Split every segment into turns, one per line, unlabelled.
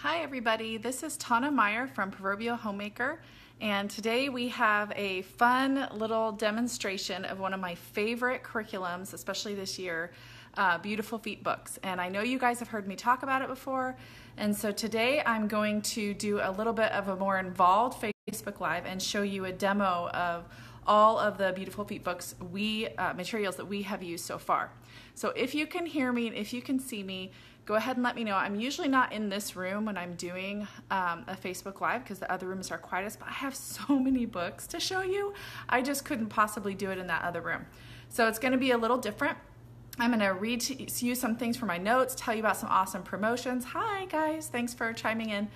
Hi everybody, this is Tana Meyer from Proverbial Homemaker, and today we have a fun little demonstration of one of my favorite curriculums, especially this year, Beautiful Feet books. And I know you guys have heard me talk about it before, and so today I'm going to do a little bit of a more involved Facebook Live and show you a demo of all of the Beautiful Feet books materials that we have used so far. So if you can hear me and if you can see me, go ahead and let me know. I'm usually not in this room when I'm doing a Facebook Live because the other rooms are quietest, but I have so many books to show you. I just couldn't possibly do it in that other room. So it's going to be a little different. I'm going to read to you some things from my notes, tell you about some awesome promotions. Hi guys, thanks for chiming in.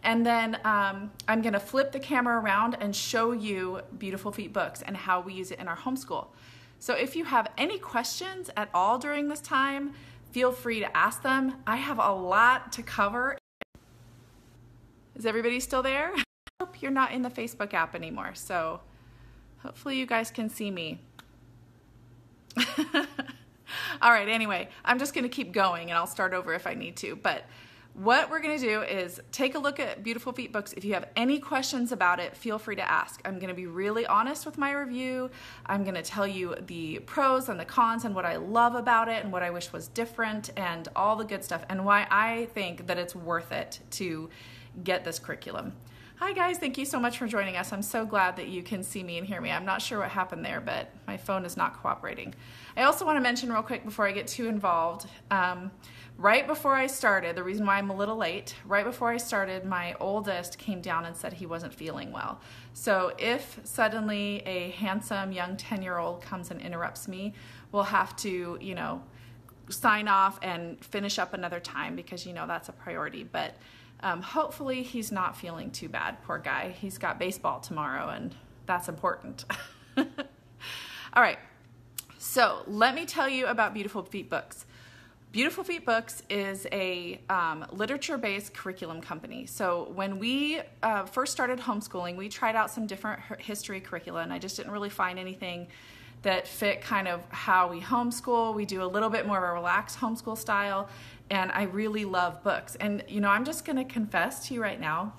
And then I'm going to flip the camera around and show you Beautiful Feet books and how we use it in our homeschool. So if you have any questions at all during this time, feel free to ask them. I have a lot to cover. Is everybody still there? I hope you're not in the Facebook app anymore, so hopefully you guys can see me. All right, anyway, I'm just gonna keep going and I'll start over if I need to, but what we're gonna do is take a look at Beautiful Feet books. If you have any questions about it, feel free to ask. I'm gonna be really honest with my review. I'm gonna tell you the pros and the cons and what I love about it and what I wish was different and all the good stuff and why I think that it's worth it to get this curriculum. Hi guys, thank you so much for joining us. I'm so glad that you can see me and hear me. I'm not sure what happened there, but my phone is not cooperating. I also wanna mention real quick before I get too involved, right before I started, the reason why I'm a little late, right before I started, my oldest came down and said he wasn't feeling well. So if suddenly a handsome young 10-year-old comes and interrupts me, we'll have to, sign off and finish up another time because that's a priority. But hopefully he's not feeling too bad, poor guy. He's got baseball tomorrow and that's important. All right, so let me tell you about Beautiful Feet books. Beautiful Feet Books is a literature-based curriculum company. So when we first started homeschooling, we tried out some different history curricula, and I just didn't really find anything that fit kind of how we homeschool. We do a little bit more of a relaxed homeschool style, and I really love books. And I'm just gonna confess to you right now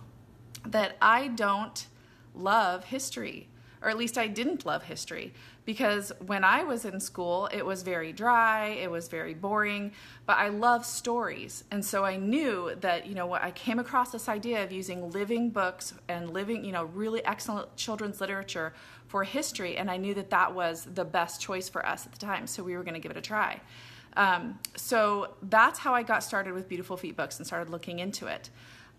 that I don't love history, or at least I didn't love history, because when I was in school, it was very dry, it was very boring, but I love stories. And so I knew that, I came across this idea of using living books and living, really excellent children's literature for history, and I knew that that was the best choice for us at the time, so we were gonna give it a try. So that's how I got started with Beautiful Feet books and started looking into it.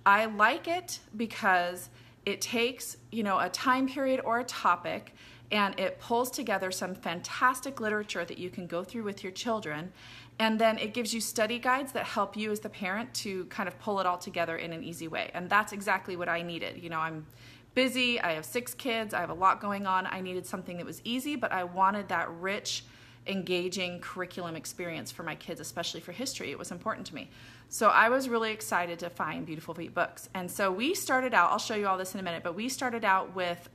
I like it because it takes, a time period or a topic and it pulls together some fantastic literature that you can go through with your children, and then it gives you study guides that help you as the parent to kind of pull it all together in an easy way. And that's exactly what I needed. I'm busy, I have 6 kids, I have a lot going on. I needed something that was easy, but I wanted that rich, engaging curriculum experience for my kids, especially for history. It was important to me. So I was really excited to find Beautiful Feet books. And so we started out, I'll show you all this in a minute, but we started out with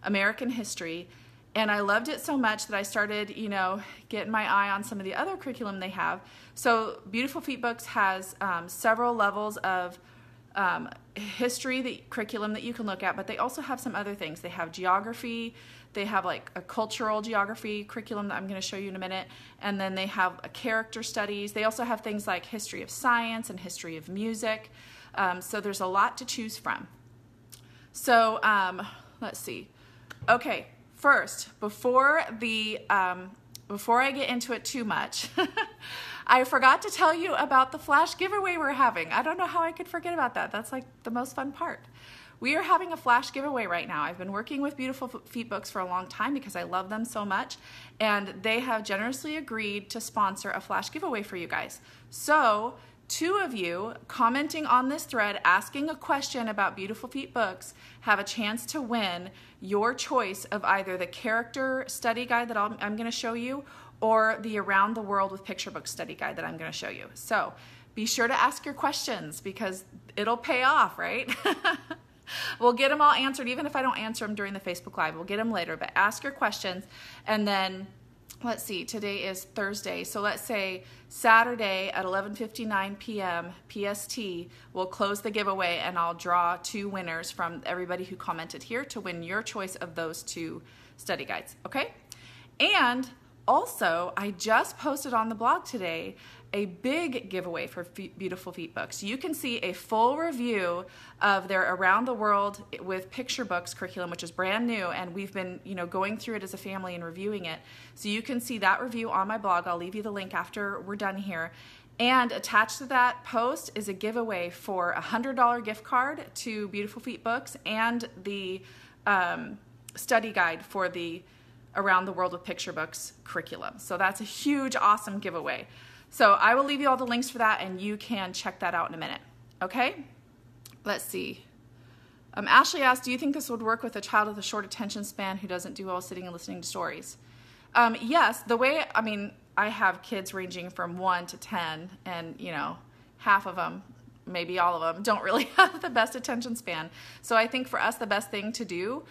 American history, and I loved it so much that I started, getting my eye on some of the other curriculum they have. So Beautiful Feet books has several levels of history curriculum that you can look at, but they also have some other things. They have geography, they have like a cultural geography curriculum that I'm going to show you in a minute, and then they have a character studies. They also have things like history of science and history of music. So there's a lot to choose from. So let's see. Okay, first, before I get into it too much, I forgot to tell you about the flash giveaway we're having. I don't know how I could forget about that. That's like the most fun part. We are having a flash giveaway right now. I've been working with Beautiful Feet books for a long time because I love them so much, and they have generously agreed to sponsor a flash giveaway for you guys. So 2 of you commenting on this thread asking a question about Beautiful Feet books have a chance to win your choice of either the character study guide that I'm going to show you or the Around the World with Picture Book study guide that I'm going to show you. So be sure to ask your questions because it'll pay off, right? We'll get them all answered, even if I don't answer them during the Facebook Live. We'll get them later, but ask your questions, and then let's see, today is Thursday. So let's say Saturday at 11:59 p.m. PST, we'll close the giveaway and I'll draw 2 winners from everybody who commented here to win your choice of those 2 study guides, okay? And also, I just posted on the blog today a big giveaway for Beautiful Feet books. You can see a full review of their Around the World with Picture Books curriculum, which is brand new, and we've been, going through it as a family and reviewing it. So you can see that review on my blog. I'll leave you the link after we're done here. And attached to that post is a giveaway for a $100 gift card to Beautiful Feet books and the study guide for the Around the World with Picture Books curriculum. So that's a huge, awesome giveaway. So I will leave you all the links for that, and you can check that out in a minute. Okay? Let's see. Ashley asked, do you think this would work with a child with a short attention span who doesn't do well sitting and listening to stories? Yes. I have kids ranging from 1 to 10, and, half of them, maybe all of them, don't really have the best attention span. So I think for us, the best thing to do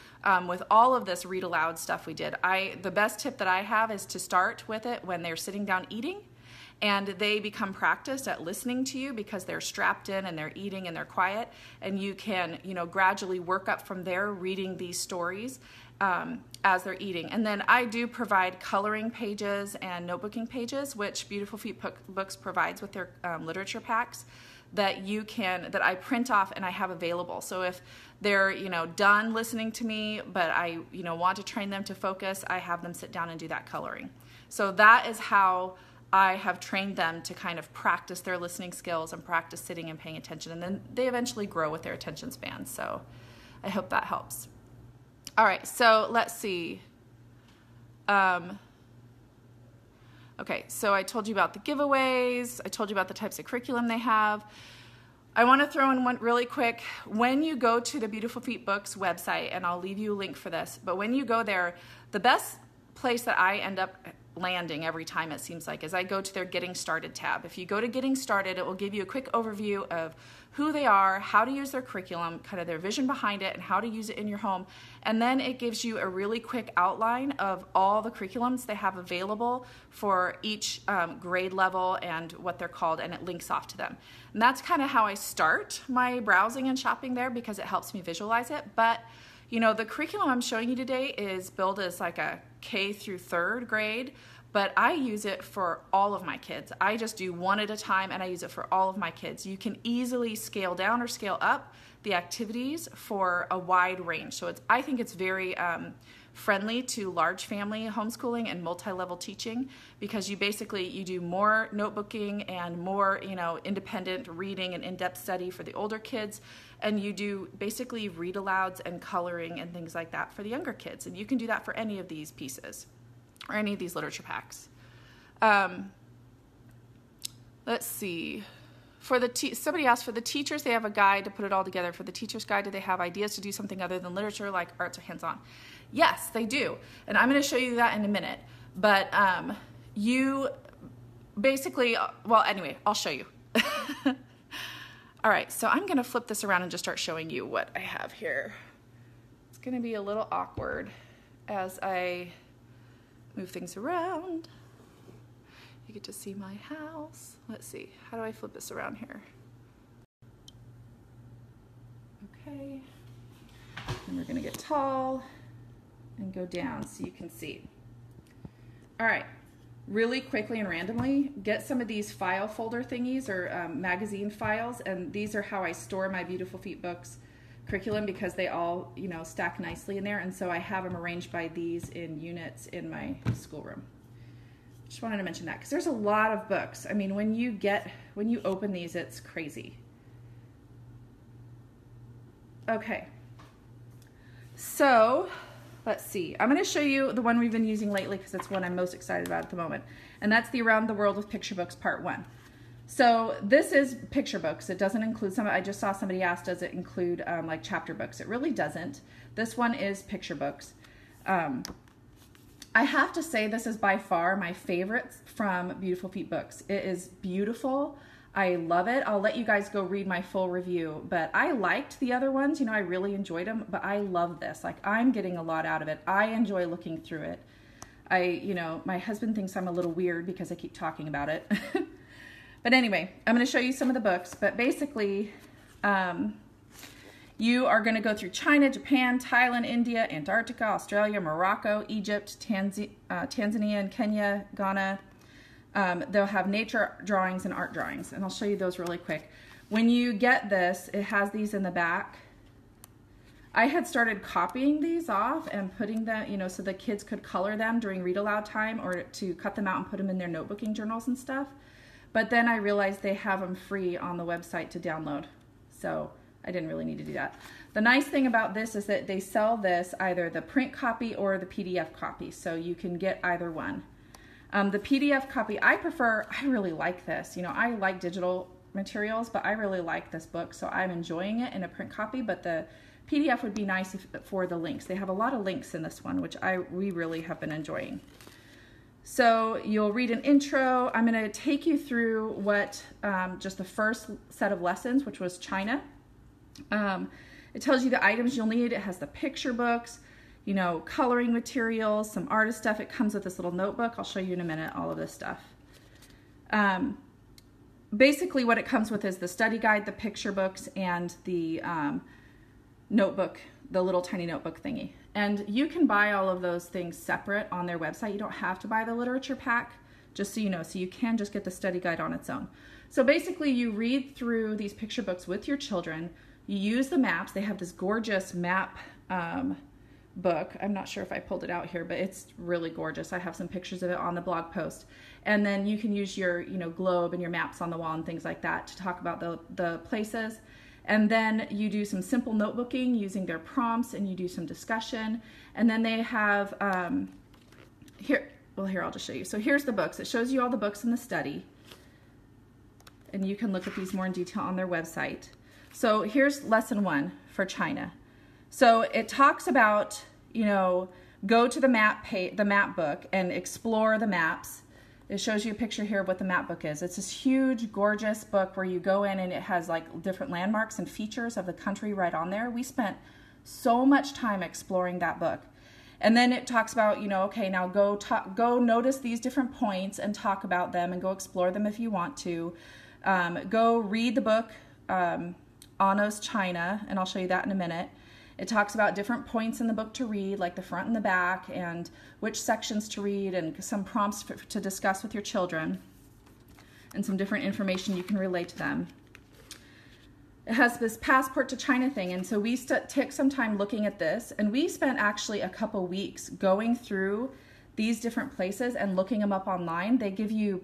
with all of this read aloud stuff we did, the best tip that I have is to start with it when they're sitting down eating, and they become practiced at listening to you because they're strapped in and they're eating and they're quiet, and you can, gradually work up from there reading these stories as they're eating. And then I do provide coloring pages and notebooking pages, which Beautiful Feet Books provides with their literature packs that I print off and I have available. So if they're, done listening to me, but I, want to train them to focus, I have them sit down and do that coloring. So that is how I have trained them to kind of practice their listening skills and practice sitting and paying attention. And then they eventually grow with their attention span. So I hope that helps. All right, so let's see. Okay, so I told you about the giveaways. I told you about the types of curriculum they have. I want to throw in one really quick. When you go to the Beautiful Feet Books website, and I'll leave you a link for this, but when you go there, the best place that I end up landing every time, it seems like, is I go to their Getting Started tab. If you go to Getting Started, it will give you a quick overview of who they are, how to use their curriculum, kind of their vision behind it, and how to use it in your home. And then it gives you a really quick outline of all the curriculums they have available for each grade level and what they're called, and it links off to them. And that's kind of how I start my browsing and shopping there because it helps me visualize it. But the curriculum I'm showing you today is billed as like a K through 3rd grade, but I use it for all of my kids. I just do one at a time, and I use it for all of my kids. You can easily scale down or scale up the activities for a wide range. So I think it's very friendly to large family homeschooling and multi-level teaching because you do more notebooking and more independent reading and in-depth study for the older kids, and you do basically read alouds and coloring and things like that for the younger kids, and you can do that for any of these pieces or any of these literature packs. Let's see. Somebody asked, for the teachers, they have a guide to put it all together. For the teacher's guide, do they have ideas to do something other than literature, like arts or hands-on? Yes, they do. And I'm going to show you that in a minute. But you basically, anyway, I'll show you. All right, so I'm going to flip this around and just start showing you what I have here. It's going to be a little awkward as I move things around. You get to see my house. Let's see, how do I flip this around here? Okay, and we're gonna get tall and go down so you can see. All right, really quickly and randomly, get some of these file folder thingies or magazine files, and these are how I store my Beautiful Feet Books curriculum because they all, stack nicely in there, and so I have them arranged by these in units in my schoolroom. Just wanted to mention that because there's a lot of books. I mean, when you open these, it's crazy. Okay, so let's see. I'm going to show you the one we've been using lately because it's one I'm most excited about at the moment, and that's the Around the World with Picture Books Part 1. So this is picture books. It doesn't include some. I just saw somebody ask, does it include like chapter books? It really doesn't. This one is picture books. I have to say this is by far my favorite from Beautiful Feet Books. It is beautiful. I love it. I'll let you guys go read my full review, but I liked the other ones. I really enjoyed them, but I love this. Like, I'm getting a lot out of it. I enjoy looking through it. My husband thinks I'm a little weird because I keep talking about it. But anyway, I'm going to show you some of the books. But basically, you are going to go through China, Japan, Thailand, India, Antarctica, Australia, Morocco, Egypt, Tanzania, and Kenya, Ghana. They'll have nature drawings and art drawings, and I'll show you those really quick. When you get this, it has these in the back. I had started copying these off and putting them, so the kids could color them during read aloud time, or to cut them out and put them in their notebooking journals and stuff. But then I realized they have them free on the website to download. So I didn't really need to do that. The nice thing about this is that they sell this, either the print copy or the PDF copy, so you can get either one. The PDF copy, I really like this. I like digital materials, but I really like this book, so I'm enjoying it in a print copy, but the PDF would be nice for the links. They have a lot of links in this one, which we really have been enjoying. So you'll read an intro. I'm going to take you through what just the first set of lessons, which was China. It tells you the items you'll need. It has the picture books, coloring materials, some artist stuff. It comes with this little notebook. I'll show you in a minute all of this stuff. Basically what it comes with is the study guide, the picture books, and the notebook, the little tiny notebook thingy. And you can buy all of those things separate on their website. You don't have to buy the literature pack, just so you know. So you can just get the study guide on its own. So basically you read through these picture books with your children. You use the maps. They have this gorgeous map book. I'm not sure if I pulled it out here, but it's really gorgeous. I have some pictures of it on the blog post. And then you can use your globe and your maps on the wall and things like that to talk about the places. And then you do some simple notebooking using their prompts, and you do some discussion. And then they have, here I'll just show you. So here's the books. It shows you all the books in the study. And you can look at these more in detail on their website. So here's lesson 1 for China. So it talks about, go to the map book and explore the maps. It shows you a picture here of what the map book is. It's this huge, gorgeous book where you go in and it has like different landmarks and features of the country right on there. We spent so much time exploring that book. And then it talks about, okay, now go notice these different points and talk about them, and go explore them if you want to. Go read the book, Anna's China, and I'll show you that in a minute. It talks about different points in the book to read, like the front and the back, and which sections to read, and some prompts to discuss with your children, and some different information you can relay to them. It has this passport to China thing, and so we took some time looking at this, and we spent actually a couple weeks going through these different places and looking them up online. They give you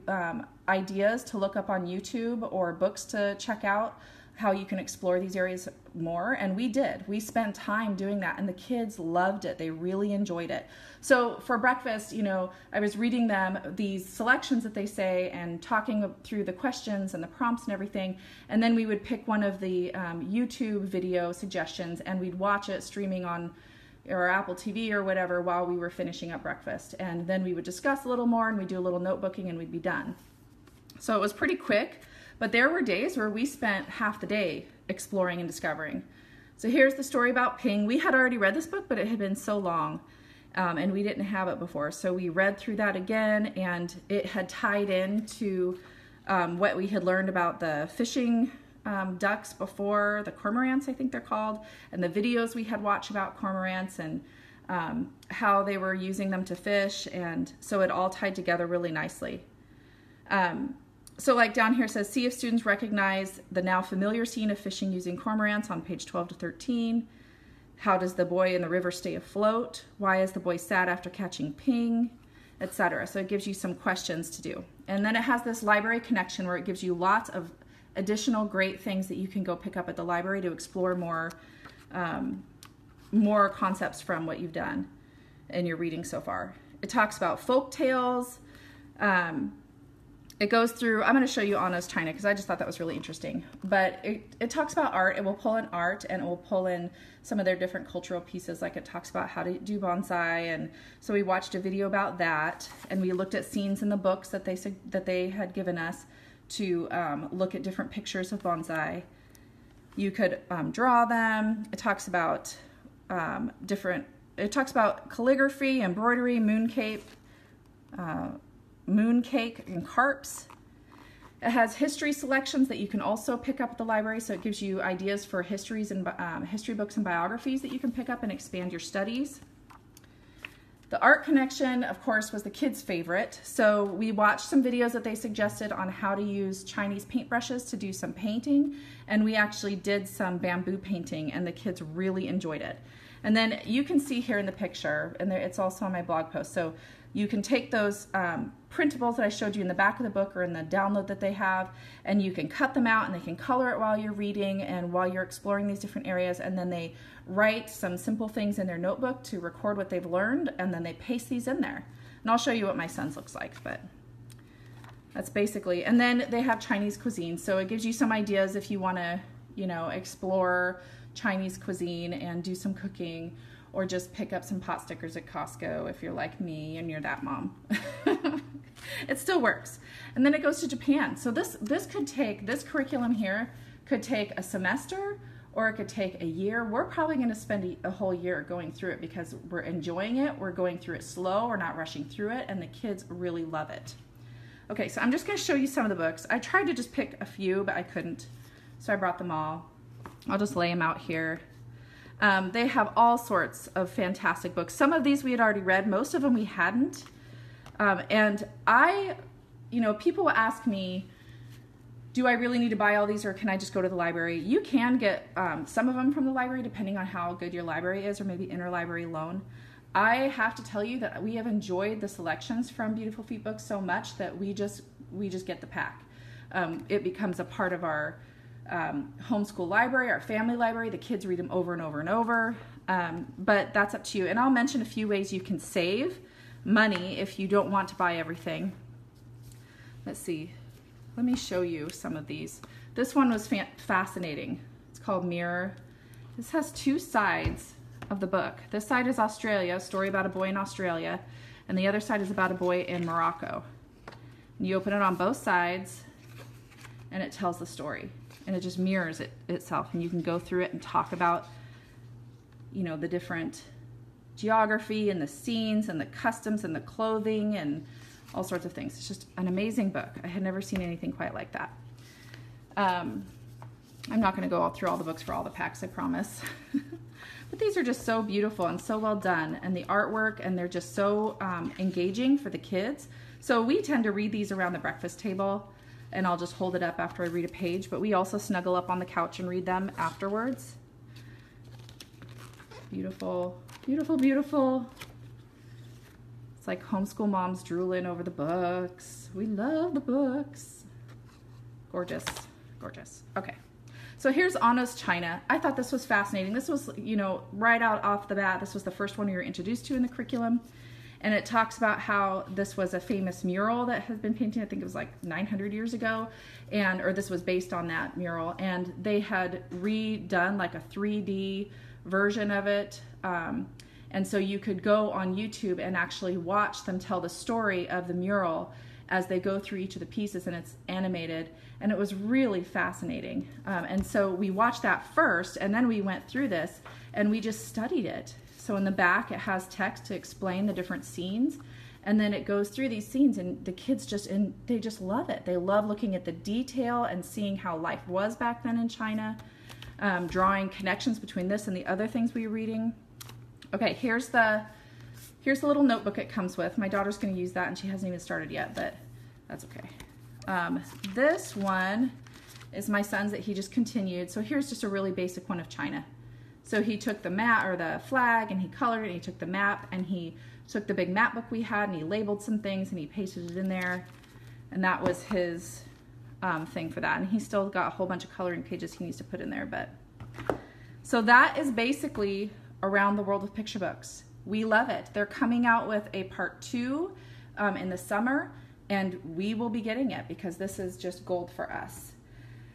ideas to look up on YouTube or books to check out how you can explore these areas more, and we did. We spent time doing that, and the kids loved it. They really enjoyed it. So for breakfast, I was reading them these selections that they say and talking through the questions and the prompts and everything, and then we would pick one of the YouTube video suggestions, and we'd watch it streaming on or Apple TV or whatever while we were finishing up breakfast, and then we would discuss a little more, and we'd do a little notebooking, and we'd be done. So it was pretty quick. But there were days where we spent half the day exploring and discovering. So here's the story about Ping. We had already read this book, but it had been so long, and we didn't have it before. So we read through that again, and it had tied into what we had learned about the fishing ducks before, the cormorants, I think they're called, and the videos we had watched about cormorants, and how they were using them to fish, and so it all tied together really nicely. So like down here it says, see if students recognize the now familiar scene of fishing using cormorants on page 12 to 13. How does the boy in the river stay afloat? Why is the boy sad after catching Ping? Etc. So it gives you some questions to do. And then it has this library connection where it gives you lots of additional great things that you can go pick up at the library to explore more concepts from what you've done in your reading so far. It talks about folk tales. It goes through, I'm going to show you Anna's China because I just thought that was really interesting. But it talks about art. It will pull in art, and it will pull in some of their different cultural pieces. Like it talks about how to do bonsai, and so we watched a video about that, and we looked at scenes in the books that they had given us to look at different pictures of bonsai. You could draw them. It talks about it talks about calligraphy, embroidery, mooncake, mooncake and carps. It has history selections that you can also pick up at the library, so it gives you ideas for histories and history books and biographies that you can pick up and expand your studies. The art connection, of course, was the kids' favorite. So we watched some videos that they suggested on how to use Chinese paintbrushes to do some painting, and we actually did some bamboo painting, and the kids really enjoyed it. And then you can see here in the picture, and it's also on my blog post, so you can take those printables that I showed you in the back of the book or in the download that they have, and you can cut them out and they can color it while you're reading and while you're exploring these different areas, and then they write some simple things in their notebook to record what they've learned, and then they paste these in there. And I'll show you what my son's looks like, but that's basically, and then they have Chinese cuisine, so it gives you some ideas if you want to, you know, explore Chinese cuisine and do some cooking, or just pick up some pot stickers at Costco if you're like me and you're that mom. It still works. And then it goes to Japan. So this curriculum here could take a semester, or it could take a year. We're probably going to spend a whole year going through it because we're enjoying it. We're going through it slow. We're not rushing through it, and the kids really love it. Okay, so I'm just going to show you some of the books. I tried to just pick a few, but I couldn't, so I brought them all. I'll just lay them out here. They have all sorts of fantastic books. Some of these we had already read. Most of them we hadn't. And people will ask me, do I really need to buy all these, or can I just go to the library? You can get some of them from the library depending on how good your library is, or maybe interlibrary loan. I have to tell you that we have enjoyed the selections from Beautiful Feet Books so much that we just get the pack. It becomes a part of our homeschool library, our family library. The kids read them over and over and over, but that's up to you. And I'll mention a few ways you can save money if you don't want to buy everything. Let's see. Let me show you some of these. This one was fascinating. It's called Mirror. This has two sides of the book. This side is Australia, a story about a boy in Australia, and the other side is about a boy in Morocco. And you open it on both sides, and it tells the story. And it just mirrors itself, and you can go through it and talk about, you know, the different geography and the scenes and the customs and the clothing and all sorts of things. It's just an amazing book. I had never seen anything quite like that. I'm not going to go all through all the books for all the packs, I promise. But these are just so beautiful and so well done, and the artwork, and they're just so engaging for the kids. So we tend to read these around the breakfast table, and I'll just hold it up after I read a page, but we also snuggle up on the couch and read them afterwards. Beautiful, beautiful, beautiful. It's like homeschool moms drooling over the books. We love the books. Gorgeous, gorgeous. Okay, so here's Anna's China. I thought this was fascinating. This was, you know, right out off the bat, this was the first one we were introduced to in the curriculum. And it talks about how this was a famous mural that has been painted, I think it was like 900 years ago, or this was based on that mural. And they had redone like a 3D version of it. And so you could go on YouTube and actually watch them tell the story of the mural as they go through each of the pieces, and it's animated. And it was really fascinating. And so we watched that first, and then we went through this, and we just studied it. So in the back, it has text to explain the different scenes, and then it goes through these scenes, and the kids they just love it. They love looking at the detail and seeing how life was back then in China, drawing connections between this and the other things we were reading. Okay, here's the little notebook it comes with. My daughter's going to use that, and she hasn't even started yet, but that's okay. This one is my son's that he just continued. So here's just a really basic one of China. So he took the map, or the flag, and he colored it, and he took the map, and he took the big map book we had, and he labeled some things, and he pasted it in there, and that was his thing for that. And he's still got a whole bunch of coloring pages he needs to put in there. But so that is basically Around the World with Picture Books. We love it. They're coming out with a part 2 in the summer, and we will be getting it because this is just gold for us.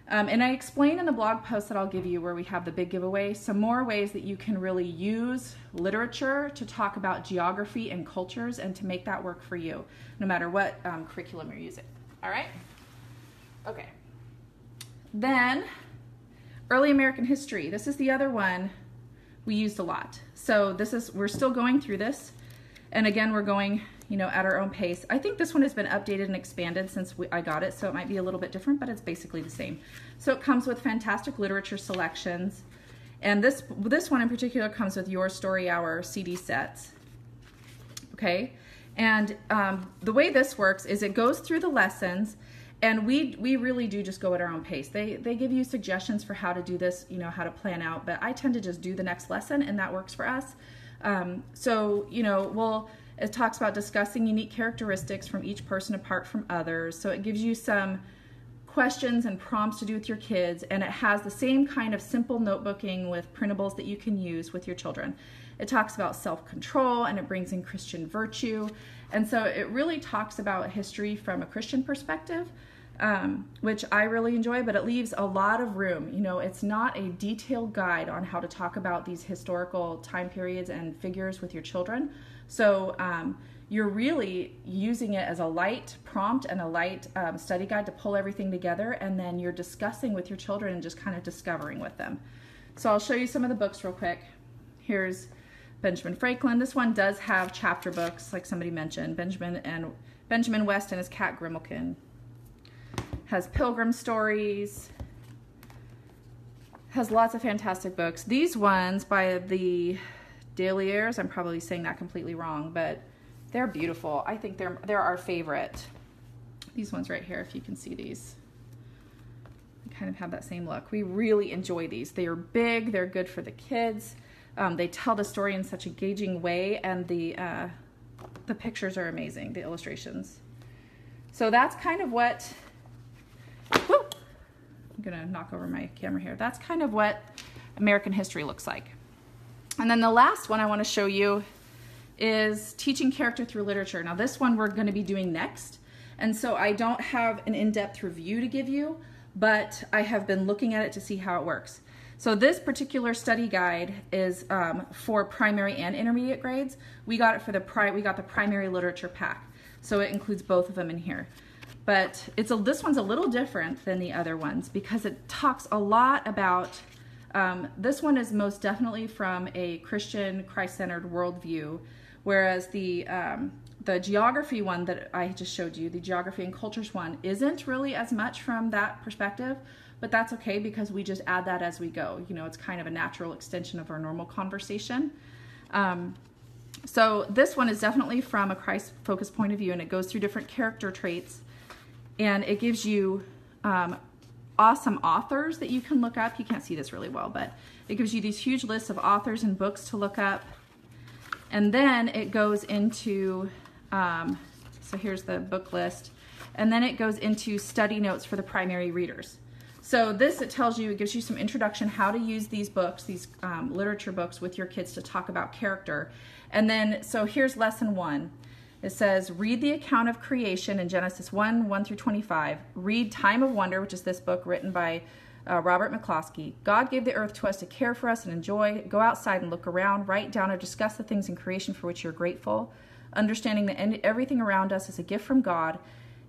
And I explain in the blog post that I'll give you, where we have the big giveaway, some more ways that you can really use literature to talk about geography and cultures and to make that work for you, no matter what curriculum you're using. All right? Okay. Then, Early American History. This is the other one we used a lot. So we're still going through this. And again, we're going, you know, at our own pace. I think this one has been updated and expanded since I got it, so it might be a little bit different, but it's basically the same. So it comes with fantastic literature selections, and this one in particular comes with Your Story Hour CD sets. Okay, and the way this works is it goes through the lessons, and we really do just go at our own pace. They give you suggestions for how to do this, you know, how to plan out, but I tend to just do the next lesson, and that works for us. So, you know, it talks about discussing unique characteristics from each person apart from others. So it gives you some questions and prompts to do with your kids, and it has the same kind of simple notebooking with printables that you can use with your children. It talks about self-control, and it brings in Christian virtue. And so it really talks about history from a Christian perspective, which I really enjoy, but it leaves a lot of room. You know, it's not a detailed guide on how to talk about these historical time periods and figures with your children. So you're really using it as a light prompt and a light study guide to pull everything together, and then you're discussing with your children and just kind of discovering with them. So I'll show you some of the books real quick. Here's Benjamin Franklin. This one does have chapter books, like somebody mentioned. Benjamin West and his cat Grimmelkin. Has Pilgrim Stories. Has lots of fantastic books. These ones by the Deliers, I'm probably saying that completely wrong, but they're beautiful. I think they're our favorite. These ones right here, if you can see these. They kind of have that same look. We really enjoy these. They are big, they're good for the kids. They tell the story in such a engaging way, and the pictures are amazing, the illustrations. So that's kind of what, whoo, I'm gonna knock over my camera here. That's kind of what American history looks like. And then the last one I want to show you is Teaching Character Through Literature. Now this one we're going to be doing next, and so I don't have an in-depth review to give you, but I have been looking at it to see how it works. So this particular study guide is for primary and intermediate grades. We got it for the primary literature pack, so it includes both of them in here. But this one's a little different than the other ones because it talks a lot about. This one is most definitely from a Christian, Christ-centered worldview, whereas the geography one that I just showed you, the geography and cultures one, isn't really as much from that perspective, but that's okay because we just add that as we go. You know, it's kind of a natural extension of our normal conversation. So this one is definitely from a Christ-focused point of view, and it goes through different character traits, and it gives you awesome authors that you can look up. You can't see this really well, but it gives you these huge lists of authors and books to look up. And then it goes into, so here's the book list, and then it goes into study notes for the primary readers. So this, it tells you, it gives you some introduction how to use these books, these literature books with your kids to talk about character. And then, so here's lesson 1. It says, read the account of creation in Genesis 1 through 25. Read Time of Wonder, which is this book written by Robert McCloskey. God gave the earth to us to care for us and enjoy. Go outside and look around. Write down or discuss the things in creation for which you're grateful. Understanding that everything around us is a gift from God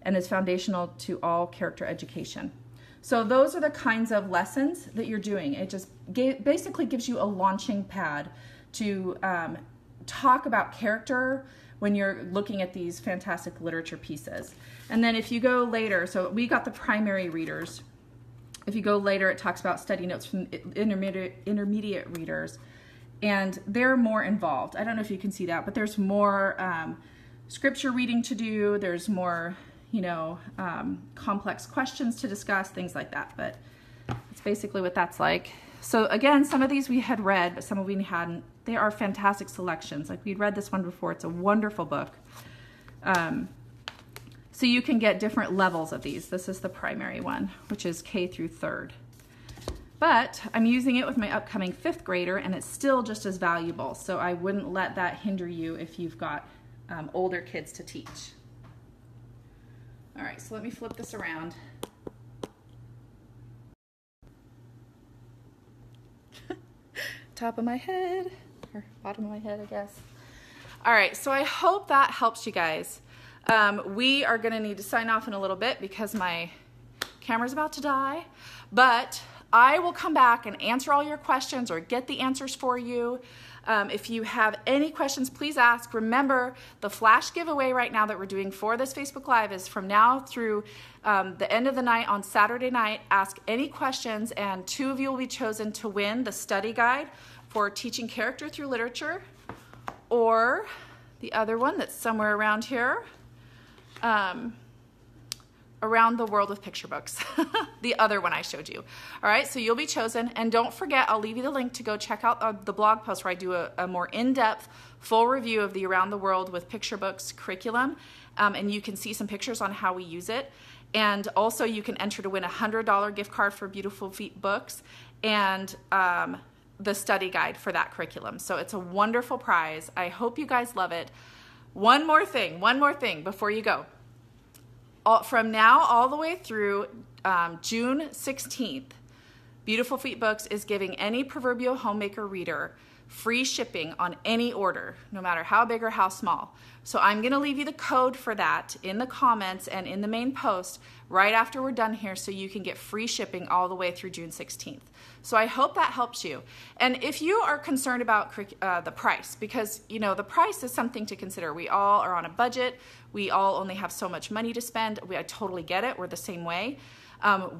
and is foundational to all character education. So those are the kinds of lessons that you're doing. It just basically gives you a launching pad to talk about character when you're looking at these fantastic literature pieces. And then if you go later, so we got the primary readers. If you go later, it talks about study notes from intermediate readers, and they're more involved. I don't know if you can see that, but there's more scripture reading to do. There's more, you know, complex questions to discuss, things like that. But that's basically what that's like. So again, some of these we had read, but some of we hadn't. They are fantastic selections. Like we'd read this one before. It's a wonderful book. So you can get different levels of these. This is the primary one, which is K through 3rd. But I'm using it with my upcoming 5th grader, and it's still just as valuable. So I wouldn't let that hinder you if you've got older kids to teach. All right, so let me flip this around. Top of my head, or bottom of my head, I guess. All right, so I hope that helps you guys. We are gonna need to sign off in a little bit because my camera's about to die, but I will come back and answer all your questions or get the answers for you. If you have any questions, please ask. Remember, the flash giveaway right now that we're doing for this Facebook Live is from now through the end of the night on Saturday night. Ask any questions, and 2 of you will be chosen to win the study guide for teaching character through literature, or the other one that's somewhere around here, Around the World with Picture Books, the other one I showed you. All right, so you'll be chosen, and don't forget, I'll leave you the link to go check out the blog post where I do a more in-depth, full review of the Around the World with Picture Books curriculum, and you can see some pictures on how we use it. And also, you can enter to win a $100 gift card for Beautiful Feet Books, and the study guide for that curriculum. So it's a wonderful prize. I hope you guys love it. One more thing before you go. From now all the way through June 16th, Beautiful Feet Books is giving any Proverbial Homemaker reader free shipping on any order, no matter how big or how small. So I'm going to leave you the code for that in the comments and in the main post right after we're done here, so you can get free shipping all the way through June 16th. So I hope that helps you. And if you are concerned about the price, because the price is something to consider. We all are on a budget. We all only have so much money to spend. I totally get it. We're the same way.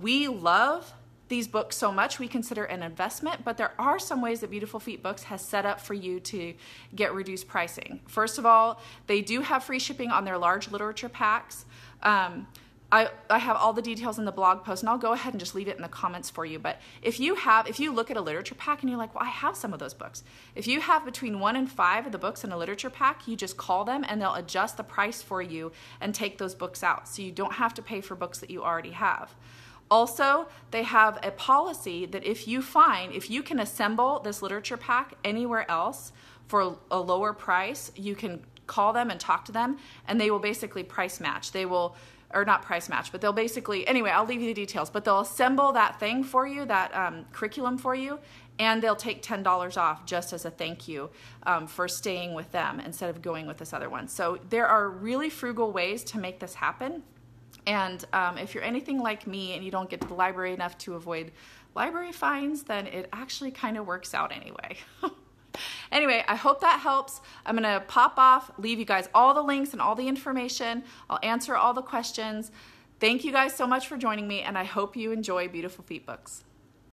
We love these books so much, we consider an investment, but there are some ways that Beautiful Feet Books has set up for you to get reduced pricing. First of all, they do have free shipping on their large literature packs. I have all the details in the blog post, and I'll go ahead and just leave it in the comments for you. But if you look at a literature pack and you're like, well, I have some of those books. If you have between 1 and 5 of the books in a literature pack, you just call them and they'll adjust the price for you and take those books out. So you don't have to pay for books that you already have. Also, they have a policy that if you can assemble this literature pack anywhere else for a lower price, you can call them and talk to them, and they will basically price match. Or not price match, but they'll basically, anyway, I'll leave you the details, but they'll assemble that thing for you, that curriculum for you, and they'll take $10 off just as a thank you for staying with them instead of going with this other one. So there are really frugal ways to make this happen. And if you're anything like me and you don't get to the library enough to avoid library fines, then it actually kind of works out anyway. Anyway, I hope that helps. I'm going to pop off, leave you guys all the links and all the information. I'll answer all the questions. Thank you guys so much for joining me, and I hope you enjoy Beautiful Feet Books.